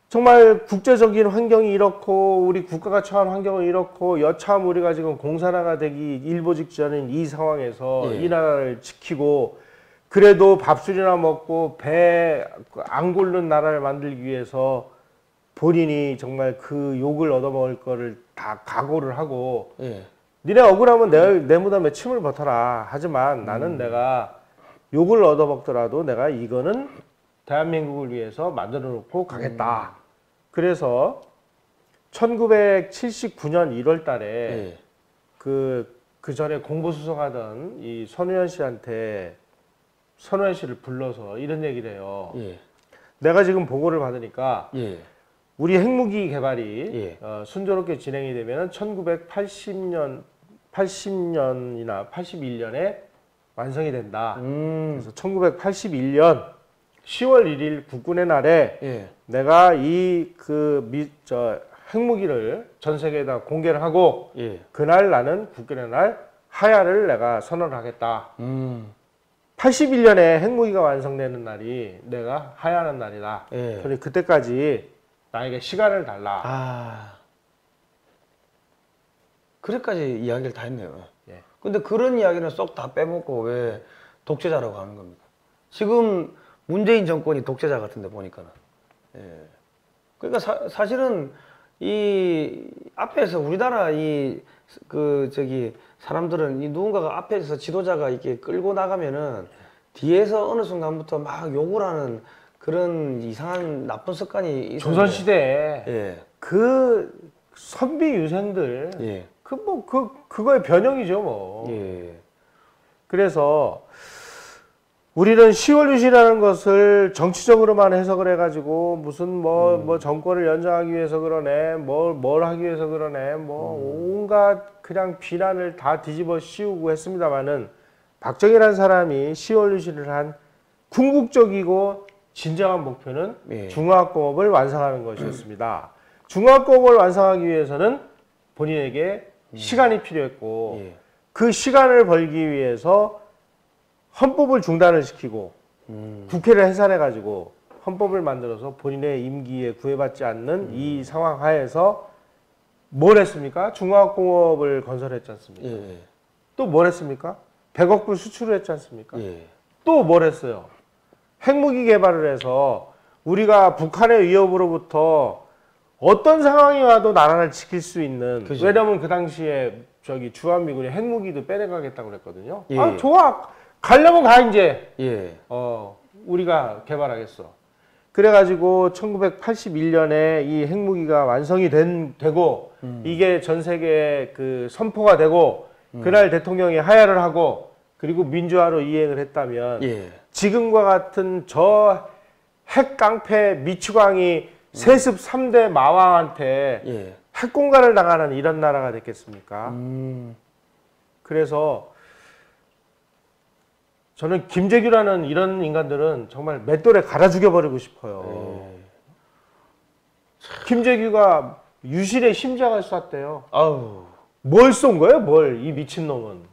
B: 정말 국제적인 환경이 이렇고 우리 국가가 처한 환경은 이렇고 여차하면 우리가 지금 공산화가 되기 일보 직전인 이 상황에서 이 나라를 지키고 그래도 밥술이나 먹고 배 안 곪는 나라를 만들기 위해서 본인이 정말 그 욕을 얻어먹을 거를 다 각오를 하고 니네 억울하면 내 무덤에 침을 뱉어라. 하지만 나는 내가 욕을 얻어먹더라도 내가 이거는 대한민국을 위해서 만들어 놓고 가겠다. 그래서 1979년 1월 달에 그 전에 공보수석하던 이 손우현 씨한테 손우현 씨를 불러서 이런 얘기를 해요. 내가 지금 보고를 받으니까 우리 핵무기 개발이 순조롭게 진행이 되면 1980년이나 81년에 완성이 된다. 그래서 1981년 10월 1일 국군의 날에 내가 이 핵무기를 전 세계에다 공개를 하고 그날 나는 국군의 날 하야를 내가 선언을 하겠다. 81년에 핵무기가 완성되는 날이 내가 하야하는 날이다. 그런데 그때까지 나에게 시간을 달라.
A: 아. 그래까지 이야기를 다 했네요. 근데 그런 이야기는 쏙 다 빼먹고 왜 독재자라고 하는 겁니까? 지금 문재인 정권이 독재자 같은데 보니까는. 그러니까 사실은 이 앞에서 우리나라 사람들은 이 누군가가 앞에서 지도자가 이렇게 끌고 나가면은 뒤에서 어느 순간부터 막 욕을 하는 그런 이상한 나쁜 습관이 있었는데.
B: 조선시대에 그 선비 유생들 그거의 변형이죠 뭐. 그래서 우리는 10월 유시라는 것을 정치적으로만 해석을 해가지고 무슨 뭐 정권을 연장하기 위해서 그러네 뭘 하기 위해서 그러네 온갖 그냥 비난을 다 뒤집어 씌우고 했습니다만은 박정희라는 사람이 10월 유시를 한 궁극적이고 진정한 목표는 중화학공업을 완성하는 것이었습니다. 중화학공업을 완성하기 위해서는 본인에게 시간이 필요했고 그 시간을 벌기 위해서 헌법을 중단을 시키고 국회를 해산해가지고 헌법을 만들어서 본인의 임기에 구애받지 않는 이 상황 하에서 뭘 했습니까? 중화학공업을 건설했지 않습니까? 또 뭘 했습니까? 100억 불 수출을 했지 않습니까? 또 뭘 했어요? 핵무기 개발을 해서 우리가 북한의 위협으로부터 어떤 상황이 와도 나라를 지킬 수 있는 왜냐면 그 당시에 주한미군이 핵무기도 빼내가겠다고 그랬거든요. 아 좋아 가려면 가 이제 우리가 개발하겠어. 그래가지고 1981년에 이 핵무기가 완성이 되고 이게 전 세계에 그 선포가 되고 그날 대통령이 하야를 하고 그리고 민주화로 이행을 했다면 지금과 같은 저 핵깡패 미추광이 세습 3대 마왕한테 핵공갈을 당하는 이런 나라가 됐겠습니까? 그래서 저는 김재규라는 이런 인간들은 정말 맷돌에 갈아 죽여버리고 싶어요. 김재규가 유실의 심장을 쐈대요. 뭘 쏜 거예요? 이 미친놈은.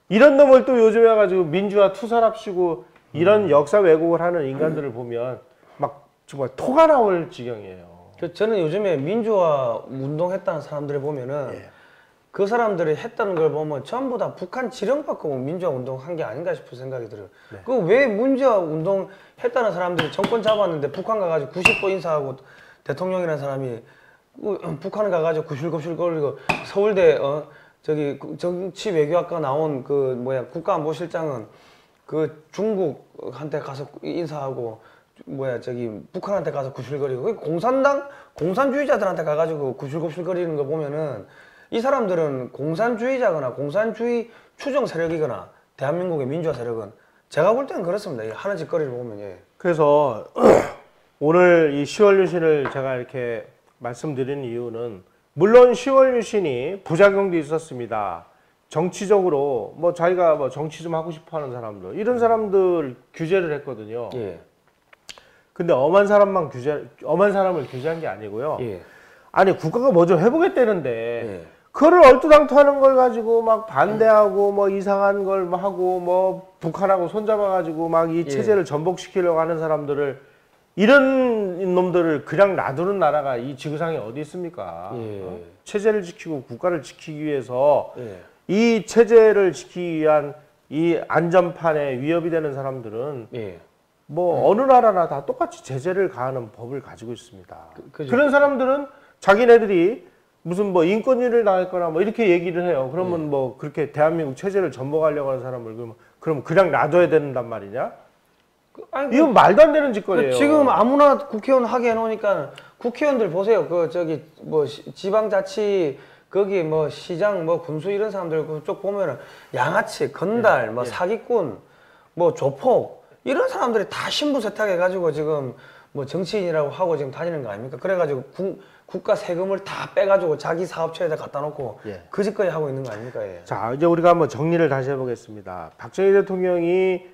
B: 이런 놈을 또 요즘에 와가지고 민주화 투사랍시고 이런 역사 왜곡을 하는 인간들을 보면 막 정말 토가 나올 지경이에요.
A: 저는 요즘에 민주화 운동했다는 사람들을 보면은
B: 예.
A: 그 사람들이 했다는 걸 보면 전부 다 북한 지령받고 민주화 운동한 게 아닌가 싶은 생각이 들어요.
B: 네.
A: 그 왜 민주화 운동 했다는 사람들이 정권 잡았는데 북한 가가지고 90도 인사하고 대통령이라는 사람이 북한 가가지고 구실구실거리고 서울대 저기 정치 외교학과 나온 그 뭐야 국가안보실장은 그 중국한테 가서 인사하고 뭐야 저기 북한한테 가서 구실거리고 그 공산당 공산주의자들한테 가가지고 구실구실거리는 거 보면은 이 사람들은 공산주의자거나 공산주의 추종 세력이거나 대한민국의 민주화 세력은 제가 볼 때는 그렇습니다. 이 하는 짓거리를 보면 예.
B: 그래서 오늘 이 10월 유신을 제가 이렇게 말씀드리는 이유는 물론 10월 유신이 부작용도 있었습니다. 정치적으로 뭐 자기가 뭐 정치 좀 하고 싶어하는 사람들 이런 사람들 규제를 했거든요.
A: 예.
B: 근데 엄한 사람을 규제한 게 아니고요.
A: 예.
B: 아니 국가가 뭐 좀 해보겠다는데
A: 예.
B: 그걸 얼토당토하는 걸 가지고 막 반대하고 뭐 이상한 걸 뭐 하고 뭐 북한하고 손잡아가지고 막 이 체제를 전복시키려고 하는 사람들을 이런 놈들을 그냥 놔두는 나라가 이 지구상에 어디 있습니까?
A: 예.
B: 체제를 지키고 국가를 지키기 위해서
A: 예.
B: 이 체제를 지키기 위한 이 안전판에 위협이 되는 사람들은
A: 예.
B: 뭐 어느 나라나 다 똑같이 제재를 가하는 법을 가지고 있습니다.
A: 그죠.
B: 그런 사람들은 자기네들이 무슨 뭐 인권위를 나갔거나 뭐 이렇게 얘기를 해요. 그러면 뭐 그렇게 대한민국 체제를 전복하려고 하는 사람을 그럼 그냥 놔둬야 된단 말이냐?
A: 아니,
B: 이건 말도 안 되는 짓거리예요.
A: 지금 아무나 국회의원 하게 해놓으니까 국회의원들 보세요. 그 저기 뭐 지방자치 거기 뭐 시장 뭐 군수 이런 사람들 그쪽 보면은 양아치, 건달, 뭐 사기꾼, 뭐 조폭 이런 사람들이 다 신분 세탁해가지고 지금 뭐 정치인이라고 하고 지금 다니는 거 아닙니까? 그래가지고 국가 세금을 다 빼가지고 자기 사업체에다 갖다 놓고 그 짓거리 하고 있는 거 아닙니까? 예.
B: 자, 이제 우리가 한번 정리를 다시 해보겠습니다. 박정희 대통령이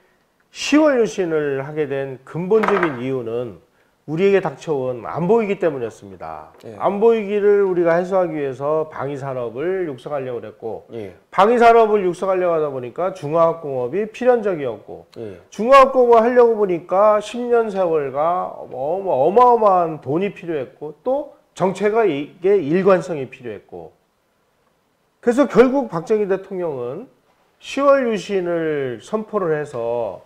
B: 10월 유신을 하게 된 근본적인 이유는 우리에게 닥쳐온 안보위기 때문이었습니다.
A: 예.
B: 안보위기를 우리가 해소하기 위해서 방위산업을 육성하려고 했고
A: 예.
B: 방위산업을 육성하려고 하다 보니까 중화학공업이 필연적이었고
A: 예.
B: 중화학공업을 하려고 보니까 10년 세월과 어마어마한 돈이 필요했고 또 정책의 일관성이 필요했고 그래서 결국 박정희 대통령은 10월 유신을 선포를 해서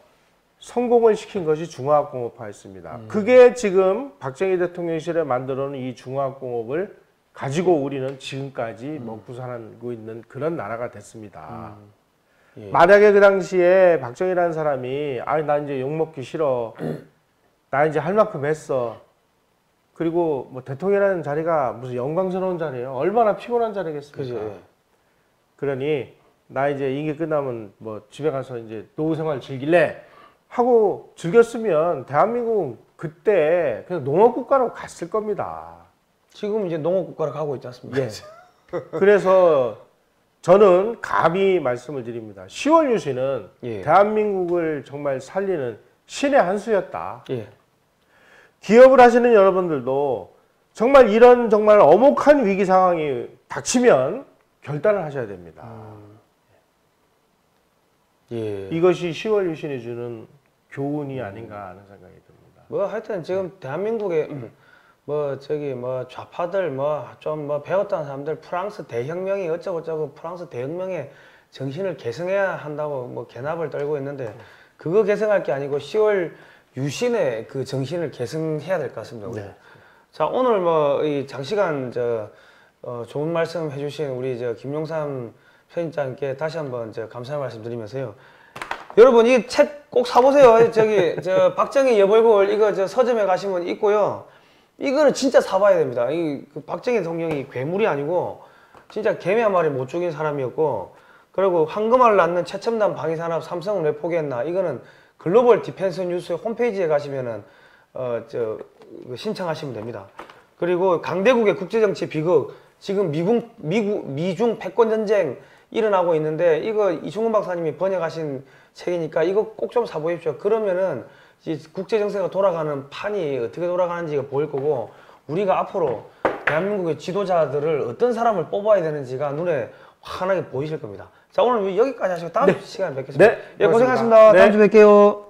B: 성공을 시킨 것이 중화학공업화였습니다. 그게 지금 박정희 대통령실에 만들어 놓은 이 중화학공업을 가지고 우리는 지금까지 먹고 살고 있는 그런 나라가 됐습니다.
A: 예.
B: 만약에 그 당시에 박정희라는 사람이 나 이제 욕먹기 싫어. 나 이제 할 만큼 했어. 그리고 뭐 대통령이라는 자리가 무슨 영광스러운 자리예요. 얼마나 피곤한 자리겠습니까?
A: 그죠. 예.
B: 그러니 나 이제 임기 끝나면 뭐 집에 가서 이제 노후 생활 즐길래 하고 즐겼으면 대한민국은 그때 그냥 농업국가로 갔을 겁니다.
A: 지금 이제 농업국가로 가고 있지 않습니까?
B: 예. 그래서 저는 감히 말씀을 드립니다. 10월 유신은
A: 예.
B: 대한민국을 정말 살리는 신의 한 수였다.
A: 예.
B: 기업을 하시는 여러분들도 정말 이런 정말 엄혹한 위기 상황이 닥치면 결단을 하셔야 됩니다.
A: 예.
B: 이것이 10월 유신이 주는 교훈이 아닌가 하는 생각이 듭니다.
A: 뭐 하여튼 지금 대한민국에 뭐 저기 뭐 좌파들 뭐 좀 뭐 배웠다는 사람들 프랑스 대혁명이 어쩌고저쩌고 프랑스 대혁명의 정신을 계승해야 한다고 뭐 개납을 떨고 있는데 그거 계승할 게 아니고 10월 유신의 그 정신을 계승해야 될 것 같습니다. 우리.
B: 네.
A: 자 오늘 뭐 이 장시간 좋은 말씀 해주신 우리 김용삼 편집장님께 다시 한번 감사의 말씀드리면서요. 여러분 이 책 꼭 사보세요. 저기 박정희 여벌골 이거 서점에 가시면 있고요. 이거는 진짜 사봐야 됩니다. 그 박정희 대통령이 괴물이 아니고 진짜 개미 한 마리 못 죽인 사람이었고 그리고 황금알을 낳는 최첨단 방위산업 삼성은 왜 포기했나 이거는 글로벌 디펜스 뉴스 홈페이지에 가시면은 신청하시면 됩니다. 그리고 강대국의 국제정치 비극 지금 미중 패권 전쟁 일어나고 있는데 이거 이충근 박사님이 번역하신 책이니까 이거 꼭 좀 사보십시오. 그러면은 국제 정세가 돌아가는 판이 어떻게 돌아가는지가 보일 거고 우리가 앞으로 대한민국의 지도자들을 어떤 사람을 뽑아야 되는지가 눈에 환하게 보이실 겁니다. 자 오늘 여기까지 하시고 다음 시간에 뵙겠습니다.
B: 네,
A: 예, 고생하셨습니다.
B: 네.
A: 다음 주에 뵐게요.